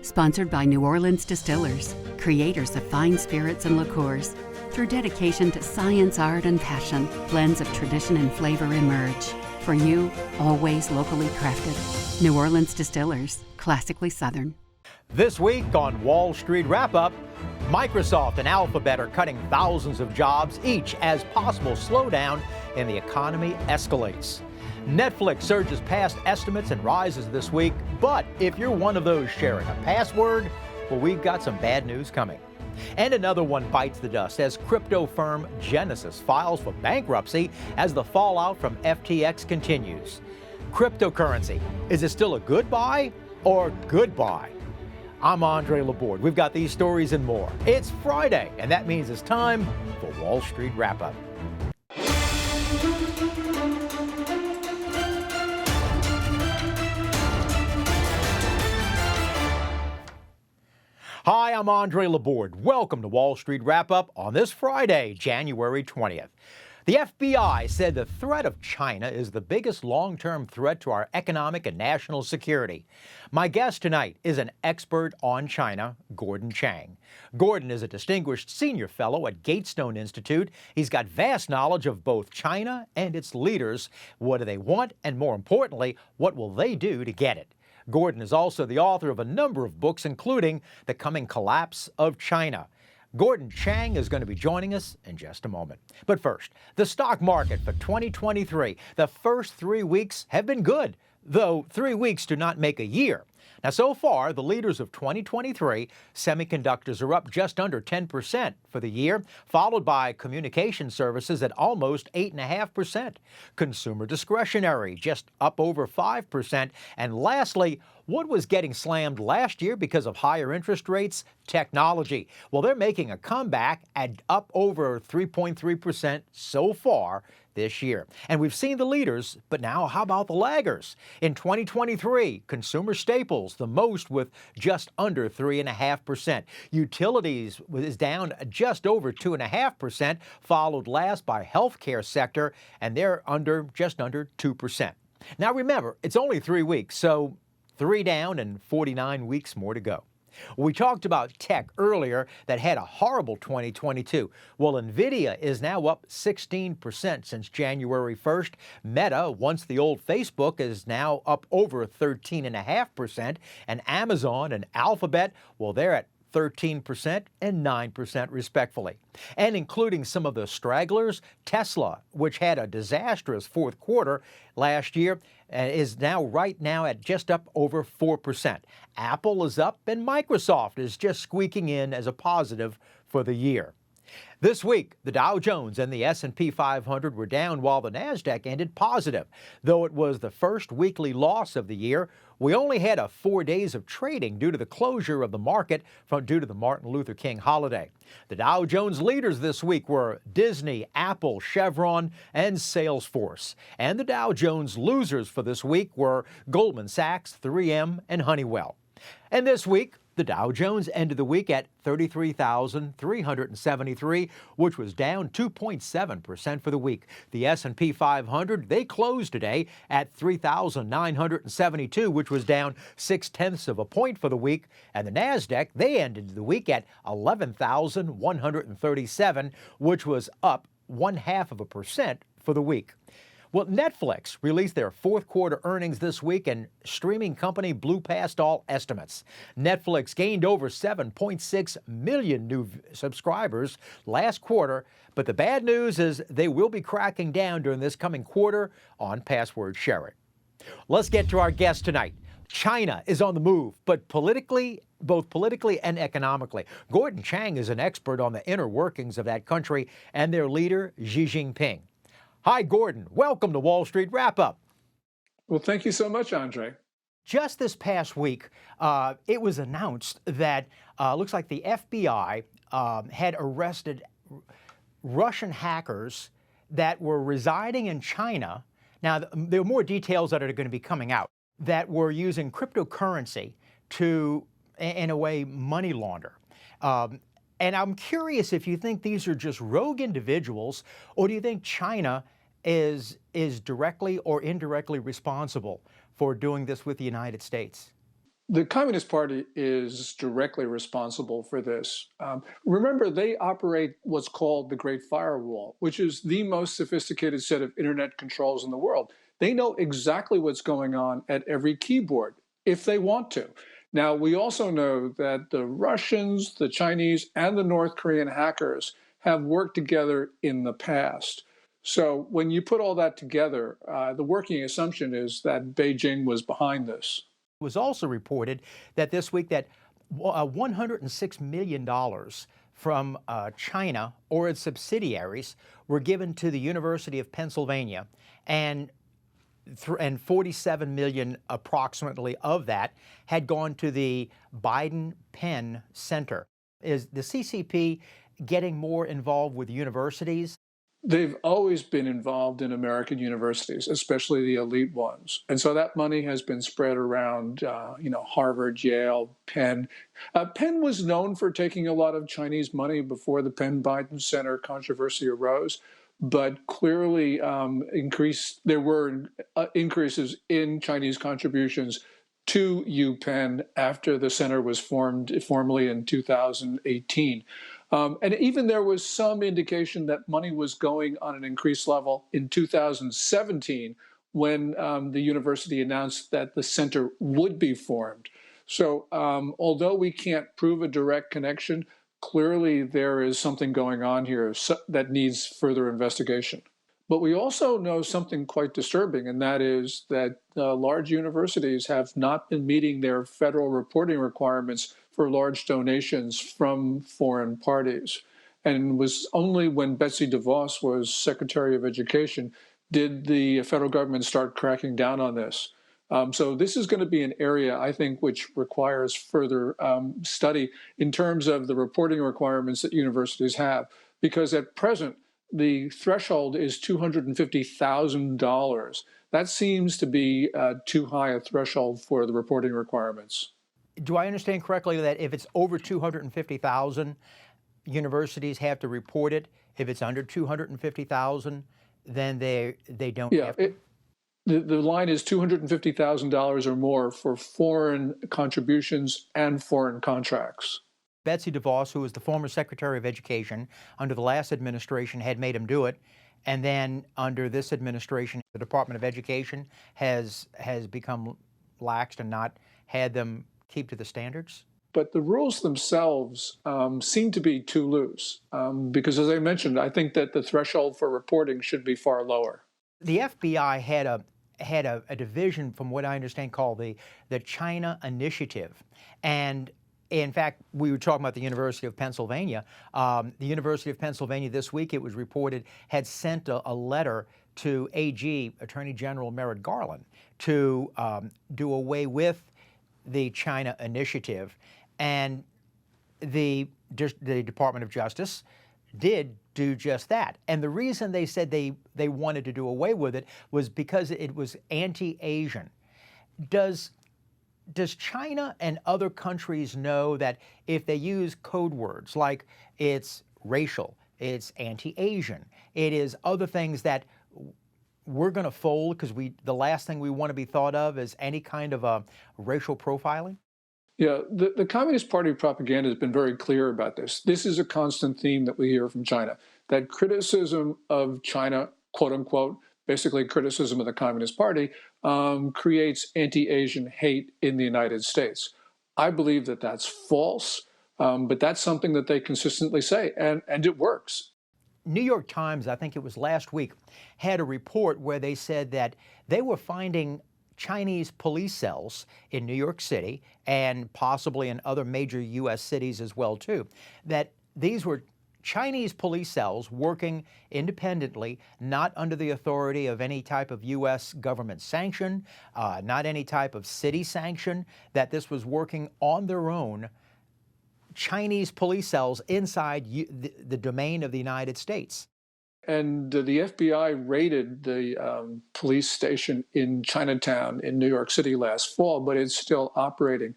Sponsored by New Orleans Distillers, creators of fine spirits and liqueurs. Through dedication to science, art, and passion, blends of tradition and flavor emerge. For you, always locally crafted. New Orleans Distillers, classically Southern. This week on Wall Street Wrap-Up, Microsoft and Alphabet are cutting thousands of jobs each as possible slowdown in the economy escalates. Netflix surges past estimates and rises this week, but if you're one of those sharing a password, well, we've got some bad news coming. And another one bites the dust as crypto firm Genesis files for bankruptcy as the fallout from FTX continues. Cryptocurrency, is it still a good buy or goodbye? I'm Andre Laborde. We've got these stories and more. It's Friday, and that means it's time for Wall Street Wrap-Up. Hi, I'm Andre Laborde. Welcome to Wall Street Wrap-Up on this Friday, January 20th. The FBI said the threat of China is the biggest long-term threat to our economic and national security. My guest tonight is an expert on China, Gordon Chang. Gordon is a distinguished senior fellow at Gatestone Institute. He's got vast knowledge of both China and its leaders. What do they want? And more importantly, what will they do to get it? Gordon is also the author of a number of books, including The Coming Collapse of China. Gordon Chang is going to be joining us in just a moment. But first, the stock market for 2023. The first 3 weeks have been good, though 3 weeks do not make a year. Now, so far, the leaders of 2023, semiconductors are up just under 10% for the year, followed by communication services at almost 8.5%. Consumer discretionary just up over 5%. And lastly, what was getting slammed last year because of higher interest rates? Technology. Well, they're making a comeback at up over 3.3% so far this year. And we've seen the leaders, but now how about the laggers? In 2023, consumer staples, the most with just under 3.5%. Utilities is down just over 2.5%, followed last by healthcare sector, and they're just under 2%. Now remember, it's only 3 weeks, so 3 down and 49 weeks more to go. We talked about tech earlier that had a horrible 2022. Well, NVIDIA is now up 16% since January 1st. Meta, once the old Facebook, is now up over 13.5%. And Amazon and Alphabet, well, they're at 13% and 9% respectively. And including some of the stragglers, Tesla, which had a disastrous fourth quarter last year, is right now at just up over 4%. Apple is up and Microsoft is just squeaking in as a positive for the year. This week, the Dow Jones and the S&P 500 were down while the NASDAQ ended positive. Though it was the first weekly loss of the year, we only had 4 days of trading due to the closure of the market due to the Martin Luther King holiday. The Dow Jones leaders this week were Disney, Apple, Chevron, and Salesforce. And the Dow Jones losers for this week were Goldman Sachs, 3M, and Honeywell. And this week, the Dow Jones ended the week at 33,373, which was down 2.7% for the week. The S&P 500, they closed today at 3,972, which was down 0.6 of a point for the week. And the NASDAQ, they ended the week at 11,137, which was up 0.5% for the week. Well, Netflix released their fourth quarter earnings this week, and streaming company blew past all estimates. Netflix gained over 7.6 million new subscribers last quarter, but the bad news is they will be cracking down during this coming quarter on password sharing. Let's get to our guest tonight. China is on the move, but both politically and economically. Gordon Chang is an expert on the inner workings of that country and their leader, Xi Jinping. Hi, Gordon. Welcome to Wall Street Wrap-Up. Well, thank you so much, Andre. Just this past week, it was announced that looks like the FBI had arrested Russian hackers that were residing in China. Now, there are more details that are going to be coming out that were using cryptocurrency to, in a way, money launder. And I'm curious if you think these are just rogue individuals, or do you think China is directly or indirectly responsible for doing this with the United States? The Communist Party is directly responsible for this. Remember, they operate what's called the Great Firewall, which is the most sophisticated set of internet controls in the world. They know exactly what's going on at every keyboard if they want to. Now, we also know that the Russians, the Chinese, and the North Korean hackers have worked together in the past. So when you put all that together, the working assumption is that Beijing was behind this. It was also reported that this week that $106 million from China or its subsidiaries were given to the University of Pennsylvania, and 47 million approximately of that had gone to the Biden Penn Center. Is the CCP getting more involved with universities? They've always been involved in American universities, especially the elite ones. And so that money has been spread around, Harvard, Yale, Penn. Penn was known for taking a lot of Chinese money before the Penn Biden Center controversy arose, but clearly there were increases in Chinese contributions to UPenn after the center was formed formally in 2018. And even there was some indication that money was going on an increased level in 2017 when the university announced that the center would be formed. So although we can't prove a direct connection, clearly there is something going on here that needs further investigation. But we also know something quite disturbing, and that is that large universities have not been meeting their federal reporting requirements for large donations from foreign parties. And it was only when Betsy DeVos was Secretary of Education did the federal government start cracking down on this. So this is going to be an area, I think, which requires further study in terms of the reporting requirements that universities have, because at present, the threshold is $250,000. That seems to be too high a threshold for the reporting requirements. Do I understand correctly that if it's over 250,000, universities have to report it? If it's under 250,000, then they don't have to? The line is $250,000 or more for foreign contributions and foreign contracts. Betsy DeVos, who was the former Secretary of Education under the last administration, had made him do it. And then under this administration, the Department of Education has become laxed and not had them keep to the standards. But the rules themselves seem to be too loose because, as I mentioned, I think that the threshold for reporting should be far lower. The FBI had a division, from what I understand, called the China Initiative. And in fact, we were talking about the University of Pennsylvania. The University of Pennsylvania this week, it was reported, had sent a letter to AG, Attorney General Merrick Garland, to do away with the China Initiative. And the Department of Justice did do just that. And the reason they said they wanted to do away with it was because it was anti-Asian. Does China and other countries know that if they use code words like it's racial, it's anti-Asian, it is other things, that we're going to fold because the last thing we want to be thought of is any kind of racial profiling? Yeah, the Communist Party propaganda has been very clear about this. This is a constant theme that we hear from China, that criticism of China, quote unquote, basically criticism of the Communist Party, creates anti-Asian hate in the United States. I believe that that's false, but that's something that they consistently say, and it works. New York Times, I think it was last week, had a report where they said that they were finding Chinese police cells in New York City and possibly in other major U.S. cities as well, too, that these were Chinese police cells working independently, not under the authority of any type of U.S. government sanction, not any type of city sanction, that this was working on their own, Chinese police cells inside the domain of the United States. And the FBI raided the police station in Chinatown in New York City last fall, but it's still operating.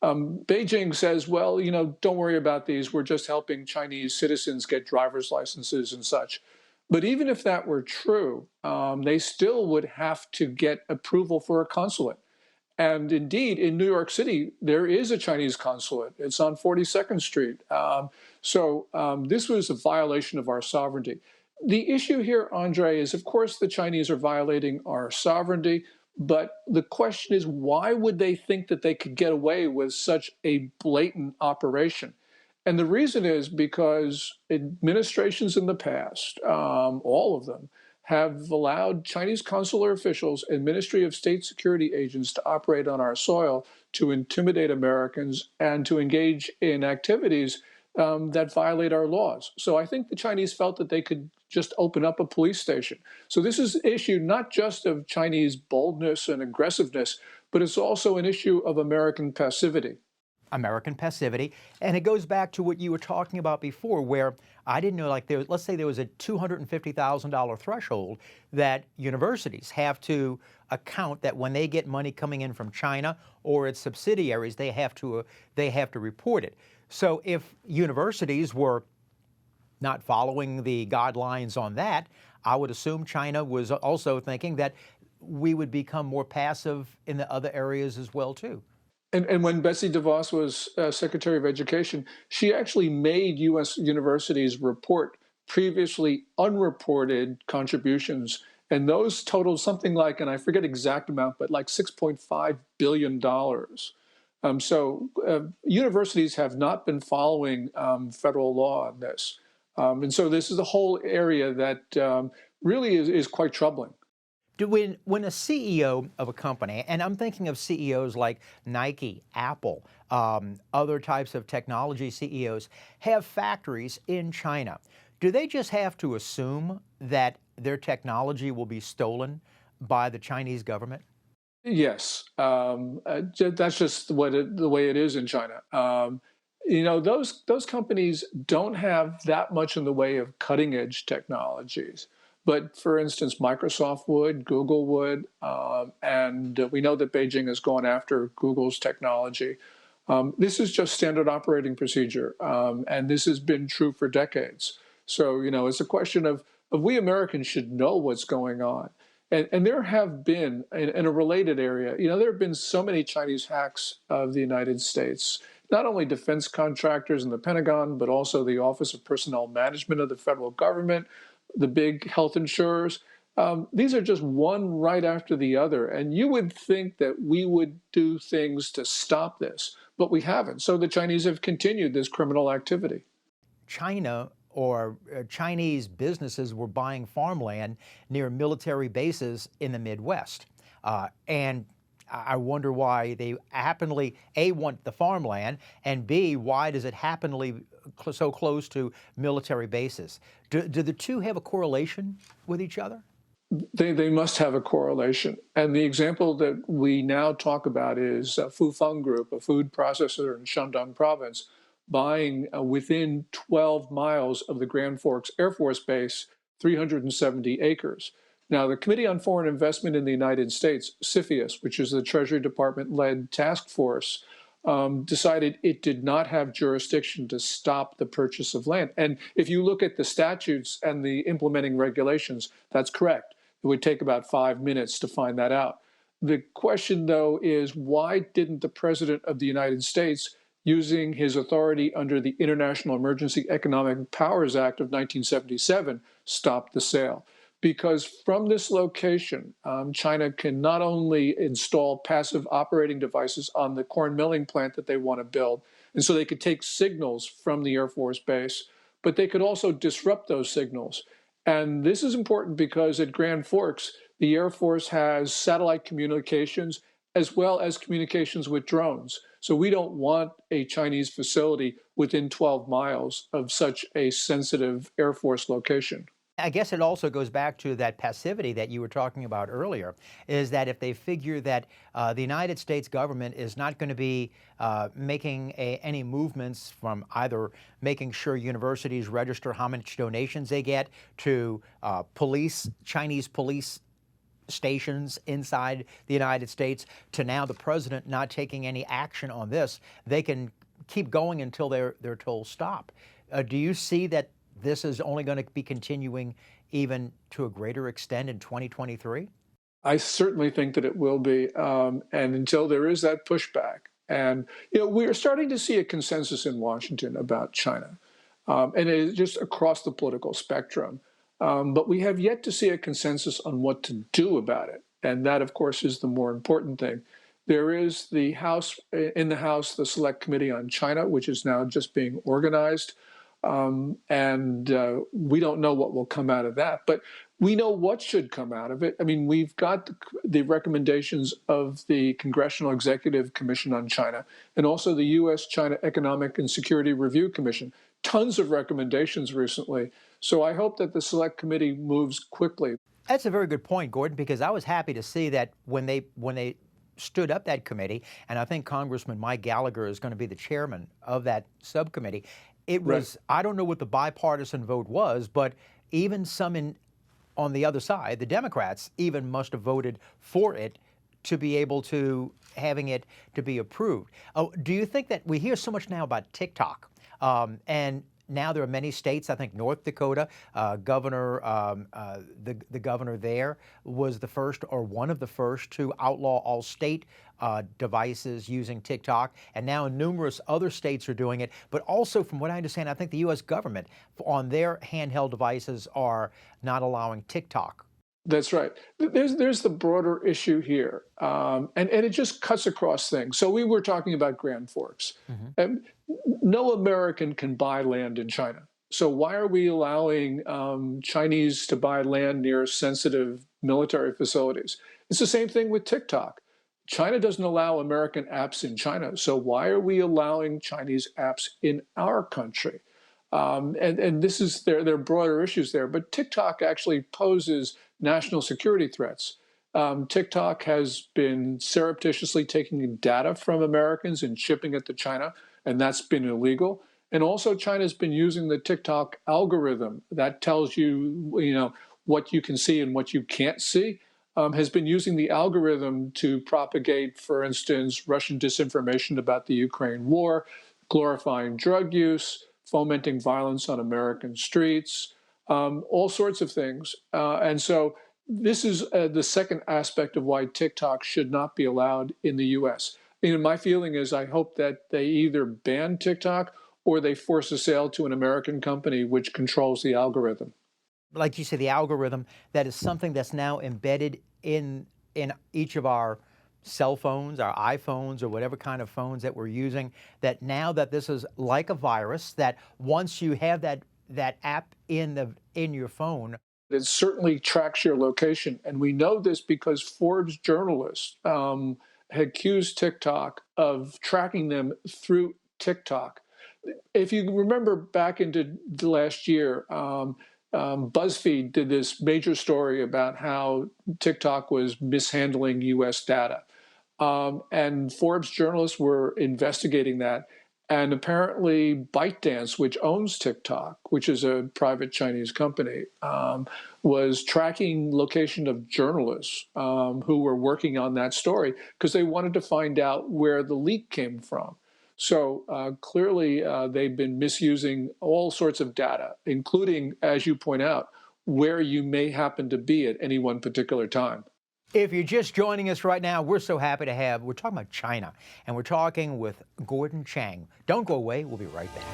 Beijing says, well, don't worry about these. We're just helping Chinese citizens get driver's licenses and such. But even if that were true, they still would have to get approval for a consulate. And indeed, in New York City, there is a Chinese consulate. It's on 42nd Street. This was a violation of our sovereignty. The issue here, Andre, is of course the Chinese are violating our sovereignty, but the question is why would they think that they could get away with such a blatant operation? And the reason is because administrations in the past, all of them, have allowed Chinese consular officials and Ministry of State security agents to operate on our soil to intimidate Americans and to engage in activities that violate our laws. So I think the Chinese felt that they could just open up a police station. So this is an issue not just of Chinese boldness and aggressiveness, but it's also an issue of American passivity. American passivity. And it goes back to what you were talking about before, where I didn't know, like, let's say there was a $250,000 threshold that universities have to account that when they get money coming in from China or its subsidiaries, they have to report it. So if universities were not following the guidelines on that, I would assume China was also thinking that we would become more passive in the other areas as well, too. And when Betsy DeVos was Secretary of Education, she actually made U.S. universities report previously unreported contributions. And those totaled something like, and I forget exact amount, but like $6.5 billion. Universities have not been following federal law on this. And so this is a whole area that really is quite troubling. When a CEO of a company, and I'm thinking of CEOs like Nike, Apple, other types of technology CEOs, have factories in China, do they just have to assume that their technology will be stolen by the Chinese government? Yes, that's just the way it is in China. Those companies don't have that much in the way of cutting edge technologies. But for instance, Microsoft would, Google would, and we know that Beijing has gone after Google's technology. This is just standard operating procedure, and this has been true for decades. So, it's a question of we Americans should know what's going on. And there have been, in a related area, there have been so many Chinese hacks of the United States, not only defense contractors in the Pentagon, but also the Office of Personnel Management of the federal government, the big health insurers. These are just one right after the other. And you would think that we would do things to stop this, but we haven't. So the Chinese have continued this criminal activity. China or Chinese businesses were buying farmland near military bases in the Midwest. And I wonder why they happily, A, want the farmland, and B, why does it happenly so close to military bases? Do the two have a correlation with each other? They must have a correlation. And the example that we now talk about is Fufeng Group, a food processor in Shandong province, buying within 12 miles of the Grand Forks Air Force Base, 370 acres. Now, the Committee on Foreign Investment in the United States, CFIUS, which is the Treasury Department-led task force, decided it did not have jurisdiction to stop the purchase of land. And if you look at the statutes and the implementing regulations, that's correct. It would take about 5 minutes to find that out. The question, though, is why didn't the President of the United States, using his authority under the International Emergency Economic Powers Act of 1977, stop the sale? Because from this location, China can not only install passive operating devices on the corn milling plant that they want to build, and so they could take signals from the Air Force Base, but they could also disrupt those signals. And this is important because at Grand Forks, the Air Force has satellite communications as well as communications with drones. So we don't want a Chinese facility within 12 miles of such a sensitive Air Force location. I guess it also goes back to that passivity that you were talking about earlier, is that if they figure that the United States government is not going to be making any movements from either making sure universities register how much donations they get to Chinese police stations inside the United States, to now the president not taking any action on this, they can keep going until they're told stop. Do you see that this is only going to be continuing even to a greater extent in 2023? I certainly think that it will be, and until there is that pushback, and we are starting to see a consensus in Washington about China, and it is just across the political spectrum. But we have yet to see a consensus on what to do about it, and that, of course, is the more important thing. There is the House in the House, the Select Committee on China, which is now just being organized. And we don't know what will come out of that, but we know what should come out of it. I mean, we've got the recommendations of the Congressional Executive Commission on China and also the U.S. China Economic and Security Review Commission. Tons of recommendations recently. So I hope that the Select Committee moves quickly. That's a very good point, Gordon, because I was happy to see that when they stood up that committee, and I think Congressman Mike Gallagher is going to be the chairman of that subcommittee. It was, right. I don't know what the bipartisan vote was, but even some on the other side, the Democrats even must have voted for it to be able to having it to be approved. Do you think that we hear so much now about TikTok, and now there are many states, I think North Dakota, the governor there was the first or one of the first to outlaw all state devices using TikTok, and now numerous other states are doing it. But also, from what I understand, I think the U.S. government on their handheld devices are not allowing TikTok. That's right. There's the broader issue here, and it just cuts across things. So we were talking about Grand Forks. Mm-hmm. No American can buy land in China. So why are we allowing Chinese to buy land near sensitive military facilities? It's the same thing with TikTok. China doesn't allow American apps in China. So why are we allowing Chinese apps in our country? And this is there are broader issues there. But TikTok actually poses national security threats. TikTok has been surreptitiously taking data from Americans and shipping it to China, and that's been illegal. And also, China's been using the TikTok algorithm that tells you, what you can see and what you can't see. Has been using the algorithm to propagate, for instance, Russian disinformation about the Ukraine war, glorifying drug use, fomenting violence on American streets, all sorts of things. And so this is the second aspect of why TikTok should not be allowed in the U.S. My feeling is I hope that they either ban TikTok or they force a sale to an American company which controls the algorithm. Like you said, the algorithm, that is something that's now embedded in each of our cell phones, our iPhones, or whatever kind of phones that we're using, that now that this is like a virus, that once you have that app in your phone, it certainly tracks your location. And we know this because Forbes journalists had accused TikTok of tracking them through TikTok. If you remember back into the last year, BuzzFeed did this major story about how TikTok was mishandling U.S. data. And Forbes journalists were investigating that. And apparently ByteDance, which owns TikTok, which is a private Chinese company, was tracking location of journalists who were working on that story because they wanted to find out where the leak came from. So clearly they've been misusing all sorts of data, including, as you point out, where you may happen to be at any one particular time. If you're just joining us right now, we're so happy to we're talking about China, and we're talking with Gordon Chang. Don't go away, we'll be right back.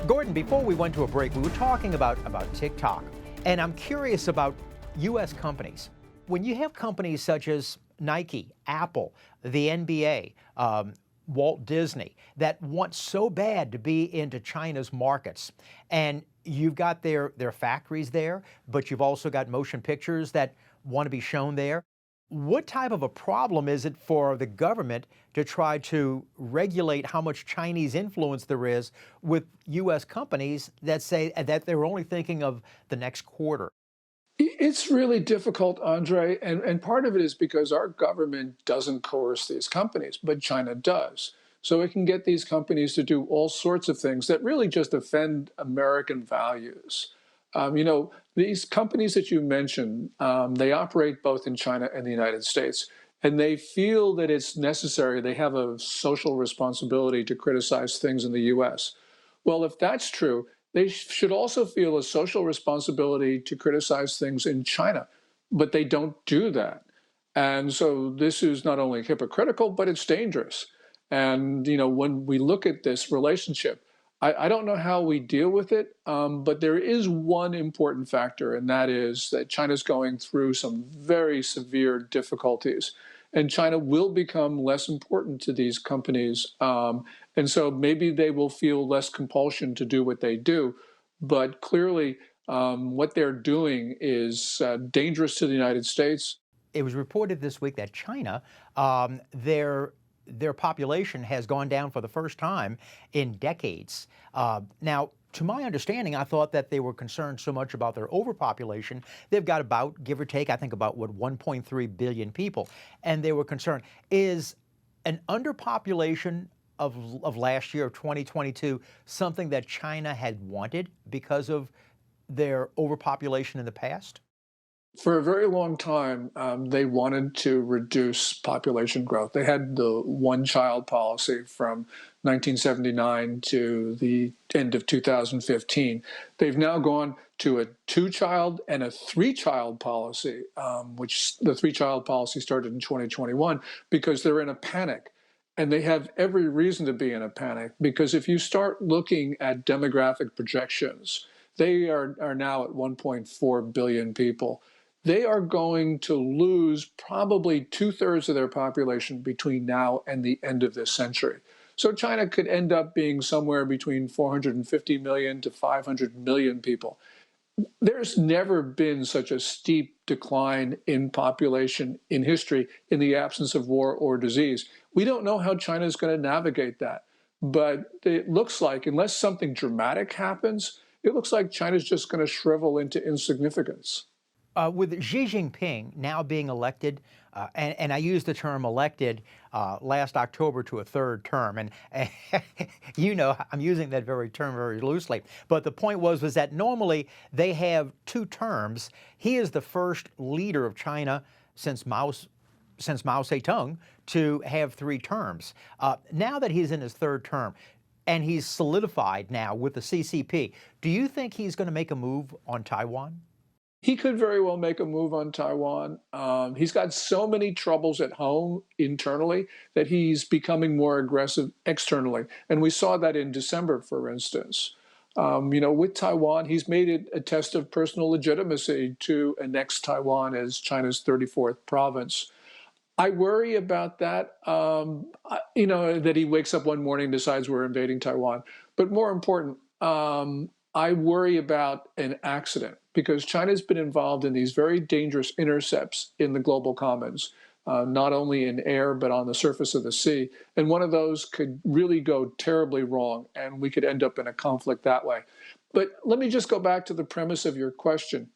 Gordon, before we went to a break, we were talking about TikTok, and I'm curious about U.S. companies. When you have companies such as Nike, Apple, the NBA, Walt Disney, that want so bad to be into China's markets, and you've got their factories there, but you've also got motion pictures that want to be shown there. What type of a problem is it for the government to try to regulate how much Chinese influence there is with U.S. companies that say that they're only thinking of the next quarter? It's really difficult, Andre, and part of it is because our government doesn't coerce these companies, but China does. So it can get these companies to do all sorts of things that really just offend American values. These companies that you mentioned, they operate both in China and the United States, and they feel that it's necessary. They have a social responsibility to criticize things in the US. Well, if that's true, they should also feel a social responsibility to criticize things in China, but they don't do that. And so this is not only hypocritical, but it's dangerous. And when we look at this relationship, I don't know how we deal with it, but there is one important factor, and that is that China's going through some very severe difficulties. And China will become less important to these companies. And so maybe they will feel less compulsion to do what they do. But clearly, what they're doing is dangerous to the United States. It was reported this week that China, their population has gone down for the first time in decades. Now, to my understanding, I thought that they were concerned so much about their overpopulation. They've got about, give or take, I think about 1.3 billion people, and they were concerned. Is an underpopulation of last year, of 2022, something that China had wanted because of their overpopulation in the past? For a very long time, they wanted to reduce population growth. They had the one-child policy from 1979 to the end of 2015. They've now gone to a two-child and a three-child policy, which the three-child policy started in 2021 because they're in a panic. And they have every reason to be in a panic because if you start looking at demographic projections, they are now at 1.4 billion people. They are going to lose probably two-thirds of their population between now and the end of this century. So China could end up being somewhere between 450 million to 500 million people. There's never been such a steep decline in population in history in the absence of war or disease. We don't know how China is going to navigate that. But it looks like, unless something dramatic happens, it looks like China's just going to shrivel into insignificance. With Xi Jinping now being elected, and I used the term elected last October to a third term, and I'm using that very term very loosely. But the point was that normally they have two terms. He is the first leader of China since Mao Zedong to have three terms. Now that he's in his third term, and he's solidified now with the CCP, do you think he's going to make a move on Taiwan? He could very well make a move on Taiwan. He's got so many troubles at home internally that he's becoming more aggressive externally. And we saw that in December, for instance. With Taiwan, he's made it a test of personal legitimacy to annex Taiwan as China's 34th province. I worry about that, that he wakes up one morning and decides we're invading Taiwan. But more important, I worry about an accident because China's been involved in these very dangerous intercepts in the global commons, not only in air, but on the surface of the sea. And one of those could really go terribly wrong, and we could end up in a conflict that way. But let me just go back to the premise of your question.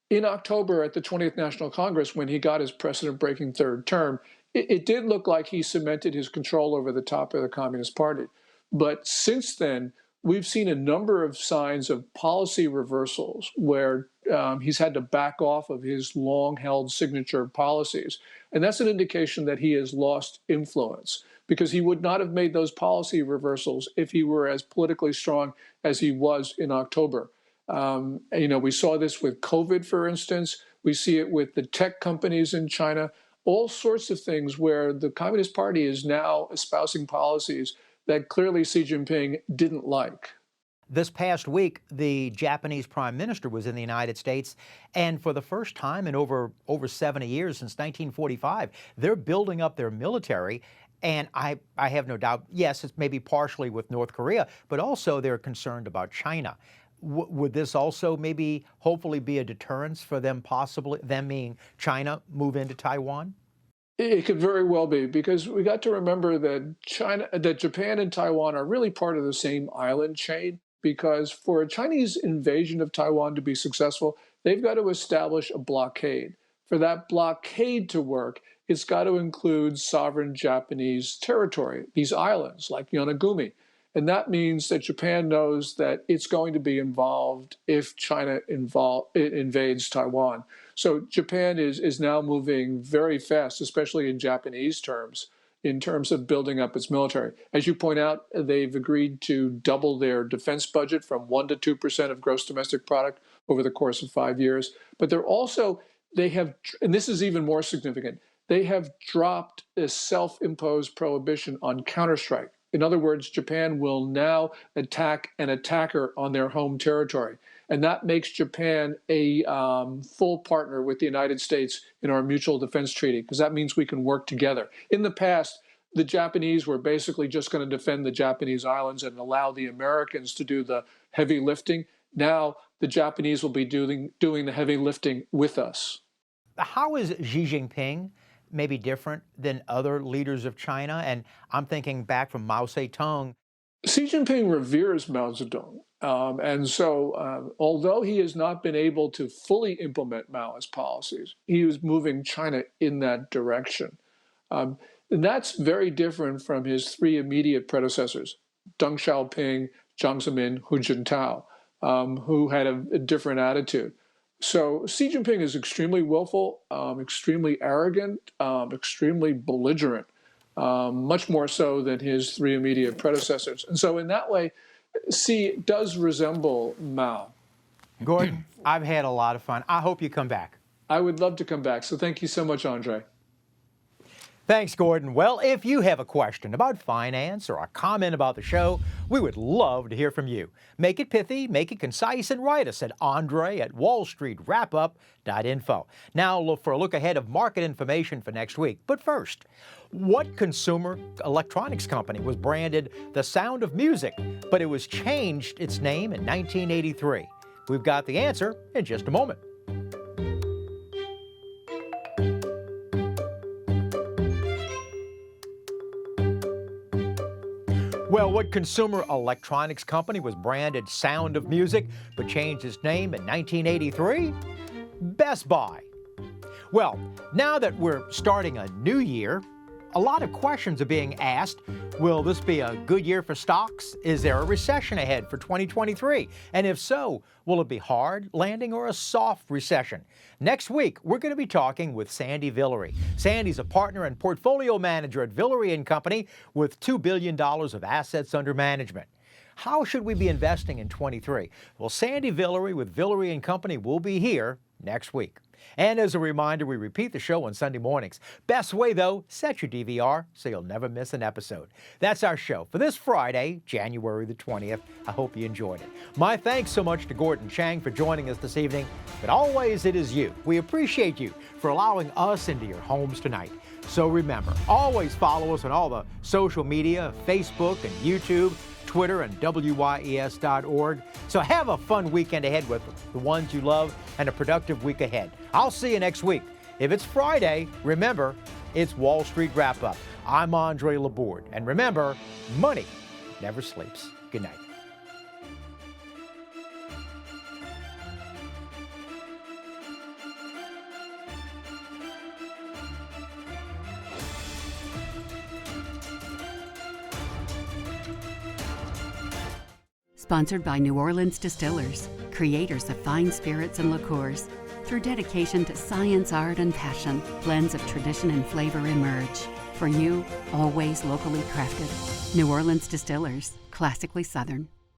In October at the 20th National Congress, when he got his precedent-breaking third term, it did look like he cemented his control over the top of the Communist Party. But since then, we've seen a number of signs of policy reversals where he's had to back off of his long-held signature policies. And that's an indication that he has lost influence because he would not have made those policy reversals if he were as politically strong as he was in October. We saw this with COVID, for instance. We see it with the tech companies in China, all sorts of things where the Communist Party is now espousing policies that clearly Xi Jinping didn't like. This past week, the Japanese Prime Minister was in the United States, and for the first time in over 70 years, since 1945, they're building up their military. And I have no doubt, yes, it's maybe partially with North Korea, but also they're concerned about China. Would this also maybe hopefully be a deterrence for them, possibly, them being China, move into Taiwan? It could very well be, because we got to remember that Japan and Taiwan are really part of the same island chain. because for a Chinese invasion of Taiwan to be successful, they've got to establish a blockade. For that blockade to work, it's got to include sovereign Japanese territory, these islands like Yonaguni. And that means that Japan knows that it's going to be involved if China invades Taiwan. So Japan is now moving very fast, especially in Japanese terms, in terms of building up its military. As you point out, they've agreed to double their defense budget from 1% to 2% of gross domestic product over the course of 5 years. But they have, and this is even more significant, they have dropped a self-imposed prohibition on counterstrike. In other words, Japan will now attack an attacker on their home territory. And that makes Japan a full partner with the United States in our mutual defense treaty, because that means we can work together. In the past, the Japanese were basically just going to defend the Japanese islands and allow the Americans to do the heavy lifting. Now, the Japanese will be doing the heavy lifting with us. How is Xi Jinping maybe different than other leaders of China? And I'm thinking back from Mao Zedong. Xi Jinping reveres Mao Zedong. And so although he has not been able to fully implement Maoist policies, he is moving China in that direction. And that's very different from his three immediate predecessors, Deng Xiaoping, Jiang Zemin, Hu Jintao, who had a different attitude. So Xi Jinping is extremely willful, extremely arrogant, extremely belligerent, much more so than his three immediate predecessors. And so in that way, Xi does resemble Mao. Gordon, I've had a lot of fun. I hope you come back. I would love to come back. So thank you so much, Andre. Thanks, Gordon. Well, if you have a question about finance or a comment about the show, we would love to hear from you. Make it pithy, make it concise, and write us at andre@wallstreetwrapup.info. Now, look for a look ahead of market information for next week. But first, what consumer electronics company was branded The Sound of Music, but it was changed its name in 1983? We've got the answer in just a moment. Well, what consumer electronics company was branded Sound of Music but changed its name in 1983? Best Buy. Well, now that we're starting a new year, a lot of questions are being asked. Will this be a good year for stocks? Is there a recession ahead for 2023? And if so, will it be hard landing or a soft recession? Next week, we're going to be talking with Sandy Villery. Sandy's a partner and portfolio manager at Villery & Company with $2 billion of assets under management. How should we be investing in 23? Well, Sandy Villery with Villery & Company will be here next week. And as a reminder, we repeat the show on Sunday mornings. Best way, though, set your DVR so you'll never miss an episode. That's our show for this Friday, January the 20th. I hope you enjoyed it. My thanks so much to Gordon Chang for joining us this evening. But always it is you. We appreciate you for allowing us into your homes tonight. So remember, always follow us on all the social media, Facebook and YouTube, Twitter, and WYES.org. So have a fun weekend ahead with the ones you love and a productive week ahead. I'll see you next week. If it's Friday, remember, it's Wall Street Wrap-Up. I'm Andre Laborde. And remember, money never sleeps. Good night. Sponsored by New Orleans Distillers, creators of fine spirits and liqueurs. Through dedication to science, art, and passion, blends of tradition and flavor emerge. For you, always locally crafted. New Orleans Distillers, classically Southern.